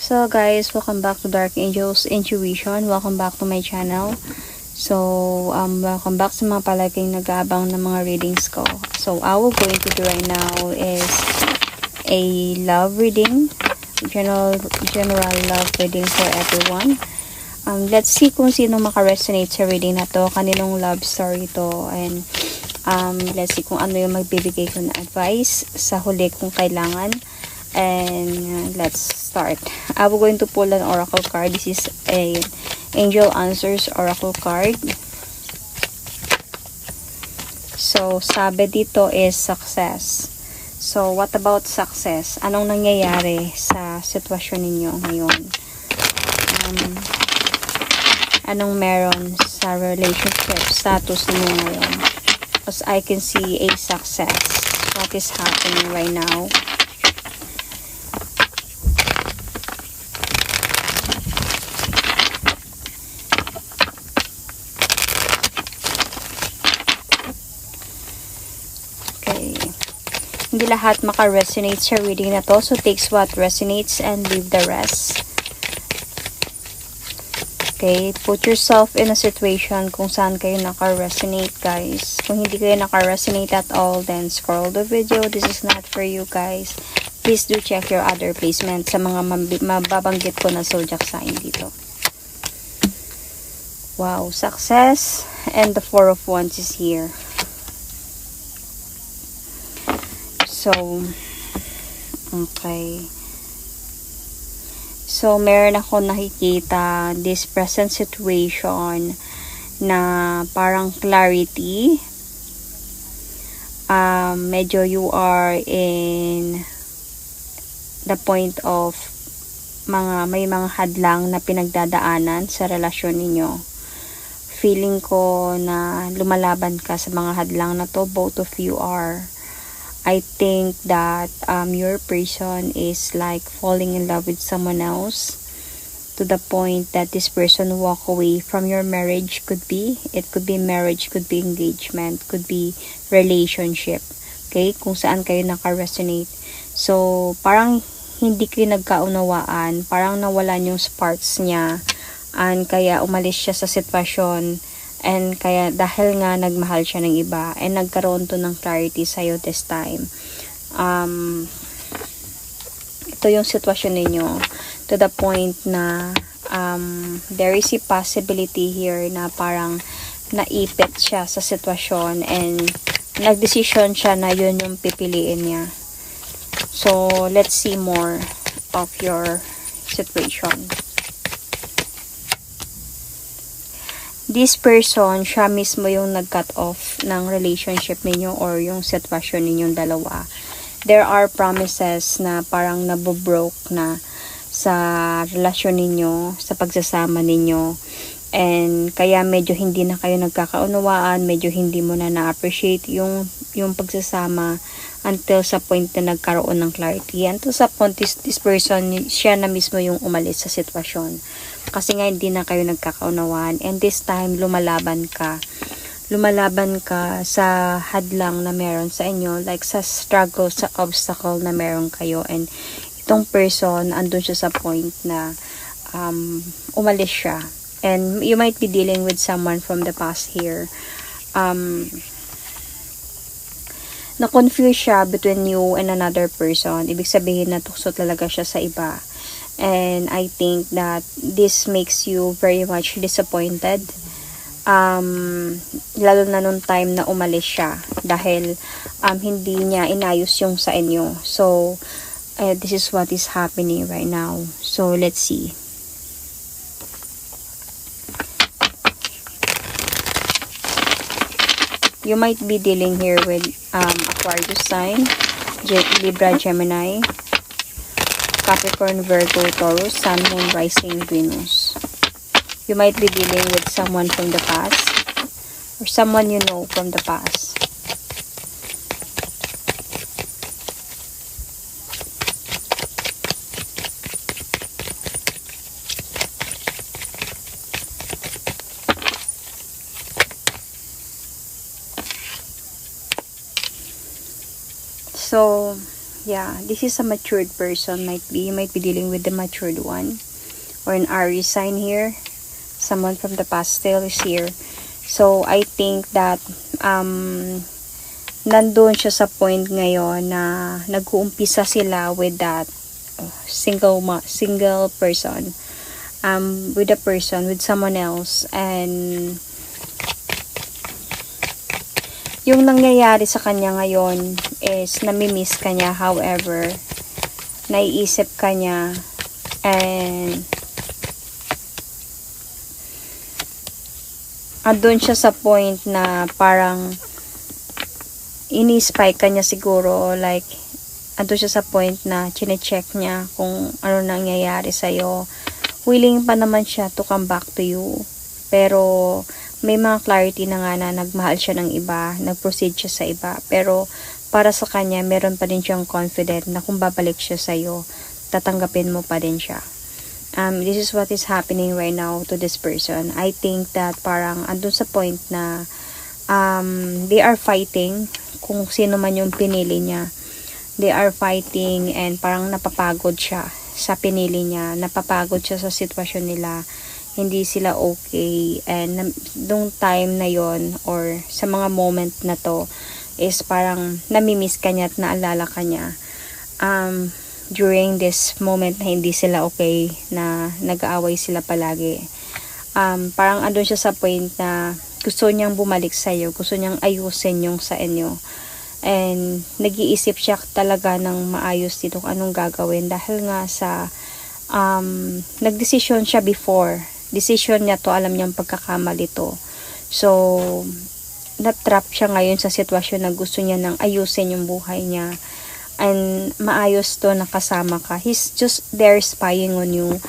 So guys, welcome back to Dark Angels Intuition. Welcome back to my channel. So, welcome back sa mga palaging nag-aabang ng mga readings ko. So, what we're going to do right now is a love reading. General love reading for everyone. Let's see kung sino makaresonate sa reading na to. Kaninong love story to. And, let's see kung ano yung magbibigay ko na advice sa huli kung kailangan. And let's start. I'm going to pull an oracle card. This is a Angel Answers oracle card. So, sabi dito is success. So, what about success? Anong nangyayari sa sitwasyon ninyo ngayon? Anong meron sa relationship status ninyo ngayon? Because I can see a success. What is happening right now? Hindi lahat maka-resonate sa reading na to. So, takes what resonates and leave the rest. Okay. Put yourself in a situation kung saan kayo naka-resonate, guys. Kung hindi kayo naka-resonate at all, then scroll the video. This is not for you, guys. Please do check your other placement sa mga mababanggit ko na zodiac sign dito. Wow. Success. And the Four of Wands is here. So, okay. So, meron ako nakikita this present situation na parang clarity. Medyo you are in the point of may mga hadlang na pinagdadaanan sa relasyon ninyo. Feeling ko na lumalaban ka sa mga hadlang na to. Both of you are. I think that your person is like falling in love with someone else to the point that this person walk away from your marriage. It could be marriage, could be engagement, could be relationship. Okay? Kung saan kayo naka-resonate. So, parang hindi kayo nagkaunawaan. Parang nawalan yung sparks niya. And kaya umalis siya sa sitwasyon. And kaya dahil nga nagmahal siya ng iba and nagkaroon to ng clarity sa'yo this time. Ito yung sitwasyon ninyo to the point na there is a possibility here na parang naipit siya sa sitwasyon and nagdesisyon siya na yun yung pipiliin niya. So, let's see more of your situation. This person, siya mismo yung nag-cut off ng relationship ninyo or yung sitwasyon ninyong dalawa. There are promises na parang nabobroke na sa relasyon ninyo, sa pagsasama ninyo. And kaya medyo hindi na kayo nagkakaunawaan, medyo hindi mo na na-appreciate yung pagsasama until sa point na nagkaroon ng clarity. Until sa point, this person, siya na mismo yung umalis sa sitwasyon. Kasi nga hindi na kayo nagkakaunawaan. And this time, lumalaban ka. Lumalaban ka sa hadlang na meron sa inyo. Like sa struggle, sa obstacle na meron kayo. And itong person, andun siya sa point na umalis siya. And you might be dealing with someone from the past here. Na-confuse siya between you and another person. Ibig sabihin na tukso talaga siya sa iba. And I think that this makes you very much disappointed. Lalo na nung time na umalis siya. Dahil hindi niya inayos yung sa inyo. So, this is what is happening right now. So, let's see. You might be dealing here with Aquarius sign, Libra, Gemini, Capricorn, Virgo, Taurus, Sun, Moon, Rising, Venus. You might be dealing with someone from the past or someone you know from the past. So, yeah, this is a matured person. You might be dealing with the matured one, or an Aries sign here. Someone from the past still is here. So I think that nandun siya sa point ngayon na nag-uumpisa sila with that single person, with a person, with someone else, and yung nangyayari sa kanya ngayon is namimiss ka niya. However, naiisip ka niya, and andun siya sa point na parang ini-spy ka niya siguro, like andun siya sa point na chine-check niya kung ano nangyayari sa'yo. Willing pa naman siya to come back to you, pero may mga clarity na nga na nagmahal siya ng iba, nag-proceed siya sa iba, pero para sa kanya meron pa din siyang confident na kung babalik siya sa'yo, tatanggapin mo pa din siya. This is what is happening right now to this person. I think that parang andun sa point na they are fighting kung sino man yung pinili niya. They are fighting, and parang napapagod siya sa pinili niya. Napapagod siya sa sitwasyon nila. Hindi sila okay. And nung time na yon, or sa mga moment na to, is parang namimiss ka niya at naalala ka niya. During this moment na hindi sila okay, na nag-aaway sila palagi, parang andun siya sa point na gusto niyang bumalik sa'yo, gusto niyang ayusin yung sa inyo, and nag-iisip siya talaga ng maayos dito kung anong gagawin, dahil nga sa nagdesisyon siya before, decision niya to, alam niyang pagkakamali to, so na-trap siya ngayon sa sitwasyon na gusto niya nang ayusin yung buhay niya. And maayos to, nakasama ka. He's just there spying on you.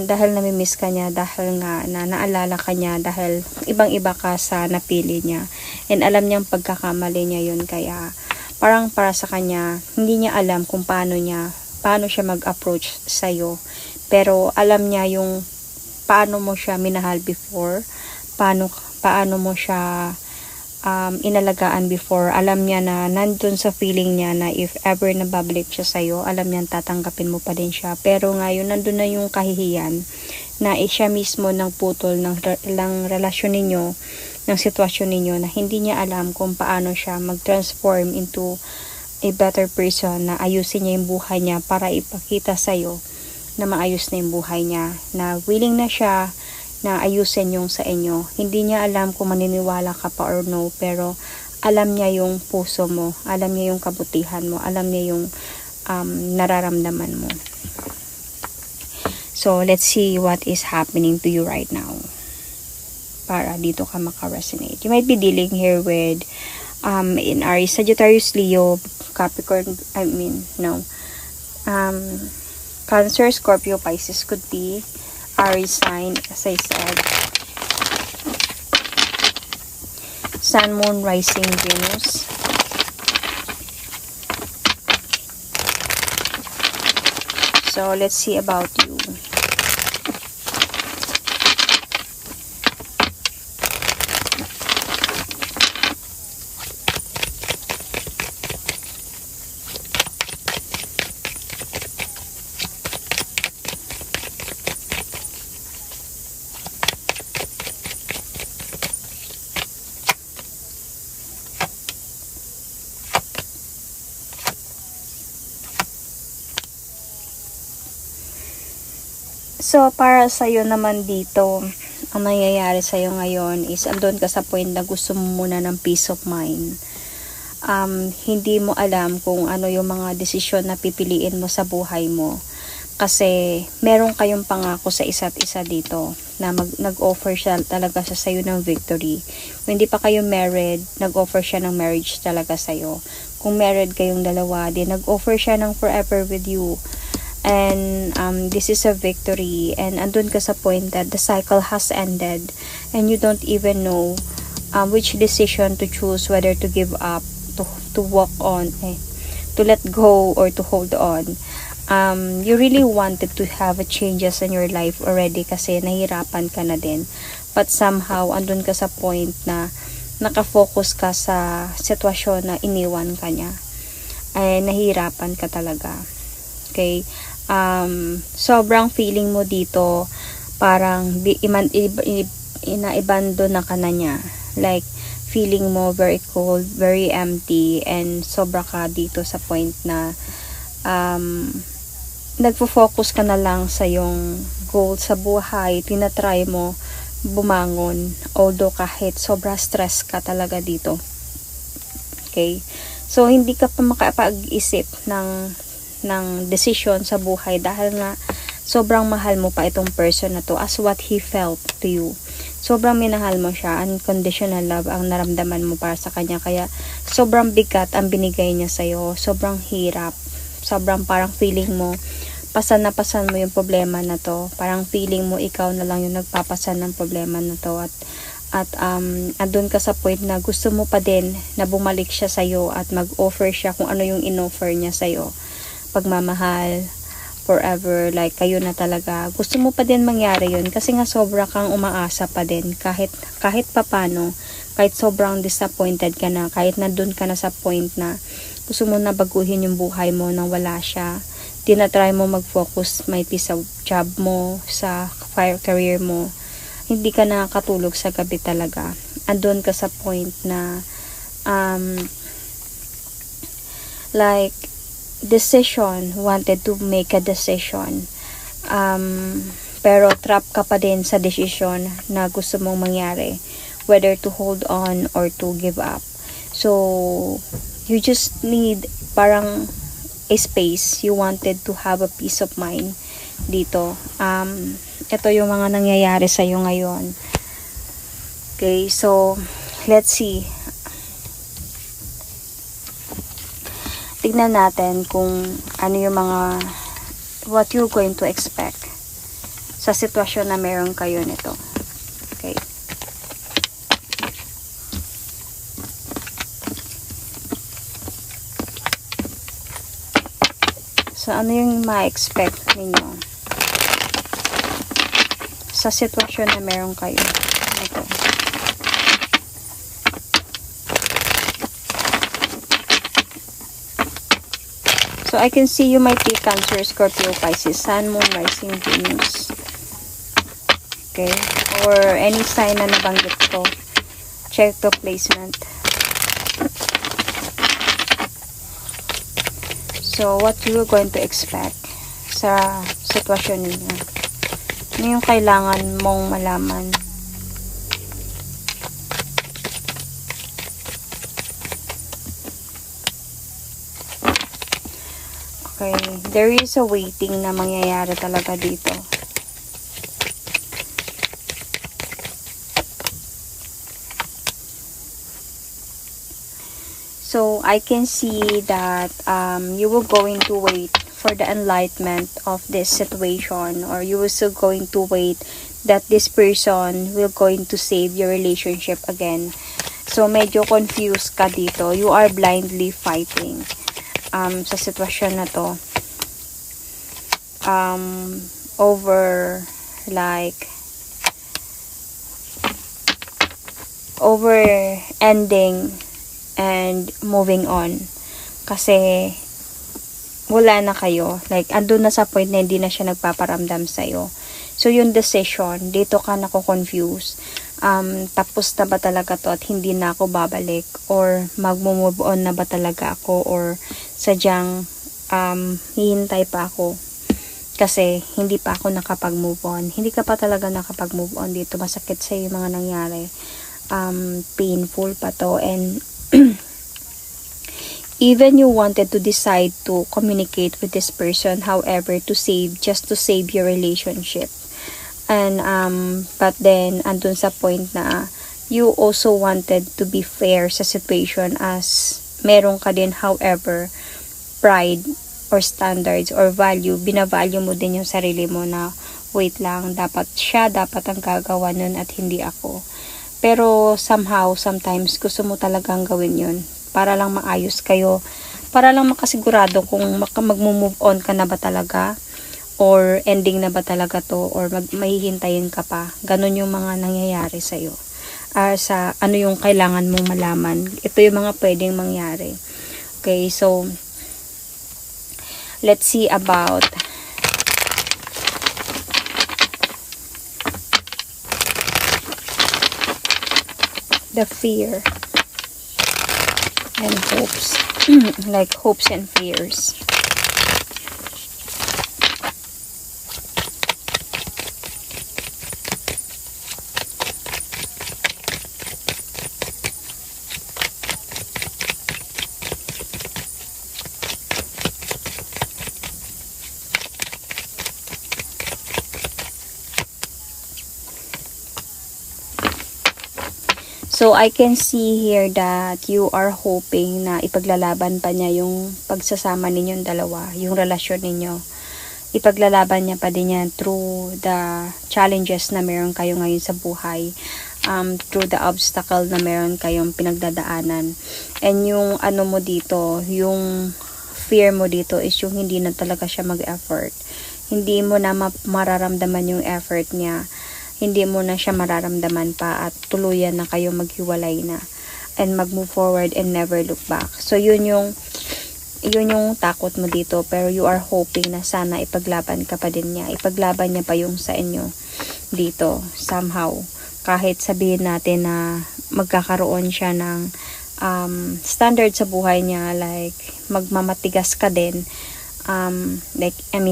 Dahil namimiss ka niya, dahil nga na naalala ka niya, dahil ibang-iba ka sa napili niya. And alam niyang pagkakamali niya yun. Kaya parang para sa kanya, hindi niya alam kung paano siya mag-approach sa'yo. Pero alam niya yung paano mo siya minahal before. Paano mo siya inalagaan before. Alam niya na nandun sa feeling niya na if ever nababalik siya sa'yo, alam niya tatanggapin mo pa din siya. Pero ngayon nandun na yung kahihiyan na siya mismo nang putol ng relasyon ninyo, ng sitwasyon ninyo, na hindi niya alam kung paano siya mag-transform into a better person, na ayusin niya yung buhay niya para ipakita sa'yo na maayos na yung buhay niya, na willing na siya na ayusin yung sa inyo. Hindi niya alam kung maniniwala ka pa or no, pero alam niya yung puso mo, alam niya yung kabutihan mo, alam niya yung nararamdaman mo. So, let's see what is happening to you right now, para dito ka maka-resonate. You might be dealing here with in Aries, Sagittarius, Leo, Capricorn, Cancer, Scorpio, Pisces could be Aries sign, as I said. Sun, Moon, Rising, Venus. So, let's see about you. So, para sa'yo naman dito, ang nangyayari sa'yo ngayon is andun ka sa point na gusto mo muna ng peace of mind. Hindi mo alam kung ano yung mga desisyon na pipiliin mo sa buhay mo. Kasi meron kayong pangako sa isa't isa dito na nag-offer siya talaga sa sa'yo ng victory. Kung hindi pa kayo married, nag-offer siya ng marriage talaga sa'yo. Kung married kayong dalawa, din nag-offer siya ng forever with you. And this is a victory, and andun ka sa point that the cycle has ended and you don't even know which decision to choose, whether to give up, to walk on, to let go, or to hold on. You really wanted to have a changes in your life already kasi nahirapan ka na din, but somehow andun ka sa point na nakafocus ka sa sitwasyon na iniwan ka niya. ay nahihirapan ka talaga. Okay? Sobrang feeling mo dito, parang inaibando na ka na niya. Like, feeling mo very cold, very empty, and sobra ka dito sa point na nagfo-focus ka na lang sa yung goal sa buhay, tinatry mo bumangon, although kahit sobra stress ka talaga dito. Okay? So, hindi ka pa makapag-isip ng decision sa buhay dahil nga sobrang mahal mo pa itong person na to as what he felt to you. Sobrang minahal mo siya, unconditional love ang naramdaman mo para sa kanya, kaya sobrang bigat ang binigay niya sa'yo, sobrang hirap, sobrang parang feeling mo, pasan na pasan mo yung problema na to, parang feeling mo ikaw na lang yung nagpapasan ng problema na to, at andun ka sa point na gusto mo pa din na bumalik siya sa'yo at mag-offer siya kung ano yung in-offer niya sa'yo, pagmamahal, forever, like kayo na talaga. Gusto mo pa din mangyari yun kasi nga sobra kang umaasa pa din kahit papano, kahit sobrang disappointed ka na, kahit nandun ka na sa point na gusto mo na baguhin yung buhay mo nang wala siya, tinatry mo mag-focus maybe sa job mo, sa career mo, hindi ka nakakatulog sa gabi talaga. Andun ka sa point na like wanted to make a decision, pero trap ka pa din sa decision na gusto mong mangyari, whether to hold on or to give up. So you just need parang a space. You wanted to have a peace of mind dito. Ito yung mga nangyayari sa iyo ngayon. Okay, so let's see. Tignan natin kung ano yung mga what you're going to expect sa sitwasyon na meron kayo nito. Okay. So, ano yung ma-expect ninyo sa sitwasyon na meron kayo nito? So, I can see you might be Cancer, Scorpio, Pisces, Sun, Moon, Rising, Venus. Okay? Or any sign na nabanggit ko. Check the placement. So, what you're going to expect sa sitwasyon ninyo? Ano yung kailangan mong malaman? Okay, there is a waiting na mangyayari talaga dito. So, I can see that you will going to wait for the enlightenment of this situation, or you will still going to wait that this person will going to save your relationship again. So, medyo confused ka dito. You are blindly fighting sa sitwasyon na to. Over ending and moving on. Kasi wala na kayo. Like, andun na sa point na hindi na siya nagpaparamdam sa'yo. So, yung decision, dito ka nako-confuse. Tapos na ba talaga to at hindi na ako babalik? Or magmo-move on na ba talaga ako? Or sadyang hihintay pa ako? Kasi hindi pa ako nakapag-move on. Hindi ka pa talaga nakapag-move on dito. Masakit sa yung mga nangyari. Painful pa to. And even you wanted to decide to communicate with this person, however, just to save your relationship. And but then andun sa point na you also wanted to be fair sa situation, as meron ka din, however, pride or standards or value, binavalue mo din yung sarili mo na wait lang, dapat ang gagawa nun at hindi ako. Pero somehow, sometimes gusto mo talagang gawin yun para lang maayos kayo, para lang makasigurado kung mag-move on ka na ba talaga, or ending na ba talaga to, or mahihintayin ka pa. Ganun yung mga nangyayari sa'yo. Sa ano yung kailangan mong malaman. Ito yung mga pwedeng mangyari. Okay, so Let's see about the fear and hopes. Like hopes and fears. So, I can see here that you are hoping na ipaglalaban pa niya yung pagsasama ninyong dalawa, yung relasyon ninyo. Ipaglalaban niya pa din yan through the challenges na meron kayo ngayon sa buhay, through the obstacle na meron kayong pinagdadaanan. And yung ano mo dito, yung fear mo dito is yung hindi na talaga siya mag-effort. Hindi mo na mararamdaman yung effort niya. Hindi mo na siya mararamdaman pa at tuluyan na kayo maghiwalay na and mag-move forward and never look back. So, yun yung takot mo dito, pero you are hoping na sana ipaglaban ka pa din niya. Ipaglaban niya pa yung sa inyo dito, somehow. Kahit sabihin natin na magkakaroon siya ng standard sa buhay niya, like magmamatigas ka din.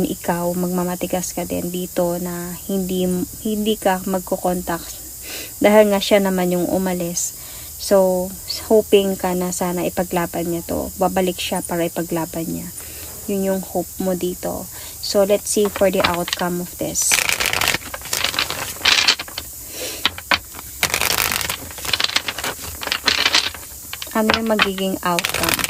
Ikaw, magmamatigas ka din dito na hindi ka magko-contact dahil nga siya naman yung umalis. So, hoping ka na sana ipaglaban niya to. Babalik siya para ipaglaban niya. Yun yung hope mo dito. So, let's see for the outcome of this. Ano yung magiging outcome?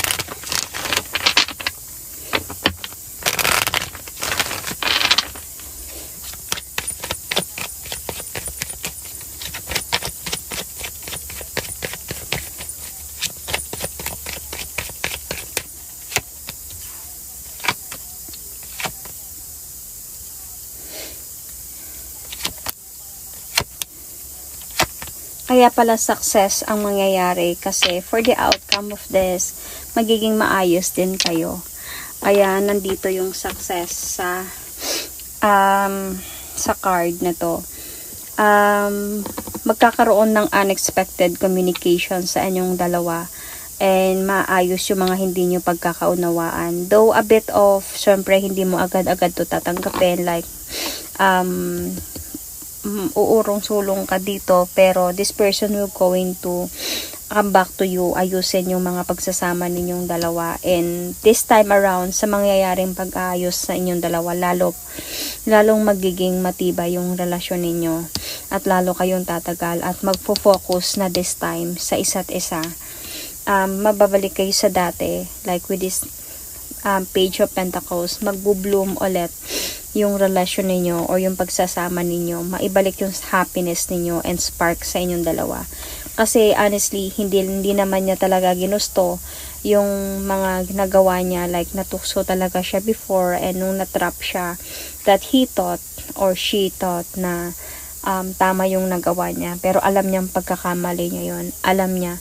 Kaya pala success ang mangyayari kasi for the outcome of this, magiging maayos din kayo. Kaya nandito yung success sa card na to. Magkakaroon ng unexpected communication sa inyong dalawa and maayos yung mga hindi nyo pagkakaunawaan. Though a bit of, syempre hindi mo agad-agad to tatanggapin, like uurong-sulong ka dito, pero this person will going to come back to you, ayusin yung mga pagsasama ninyong dalawa, and this time around sa mangyayaring pag-aayos sa inyong dalawa, lalong magiging matibay yung relasyon ninyo at lalo kayong tatagal at magfo-focus na this time sa isa't isa. Mababalik kayo sa dati, like with this Page of Pentacles, magbo-bloom ulit yung relasyon ninyo or yung pagsasama ninyo, maibalik yung happiness ninyo and spark sa inyong dalawa. Kasi honestly, hindi naman niya talaga ginusto yung mga ginagawa niya, like natukso talaga siya before, and nung natrap siya, that he thought or she thought na tama yung nagawa niya, pero alam niyang pagkakamali niya yun, alam niya.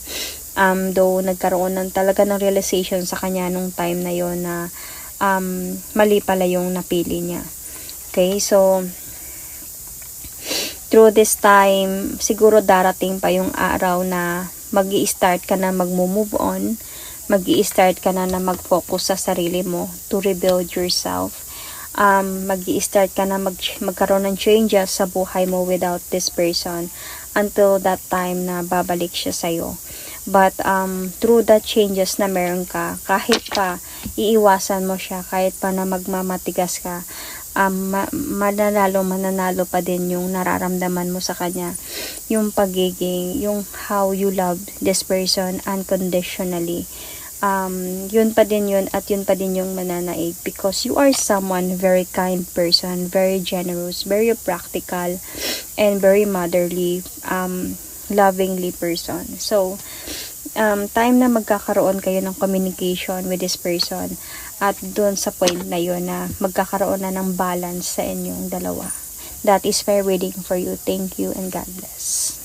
Though nagkaroon talaga ng realization sa kanya nung time na yon na mali pala yung napili niya. Okay, so through this time, siguro darating pa yung araw na mag-i-start ka na mag-move on, mag-i-start ka na mag-focus sa sarili mo to rebuild yourself. Mag-i-start ka na magkaroon ng changes sa buhay mo without this person until that time na babalik siya sa'yo. But through the changes na meron ka, kahit pa iiwasan mo siya, kahit pa na magmamatigas ka, mananalo pa din yung nararamdaman mo sa kanya, yung pagiging, yung how you love this person unconditionally. Yun pa din yun, at yun pa din yung mananaig, because you are someone very kind person, very generous, very practical, and very motherly, lovingly person. So time na magkakaroon kayo ng communication with this person, at doon sa point na yun na magkakaroon na ng balance sa inyong dalawa. That is my reading for you. Thank you and God bless.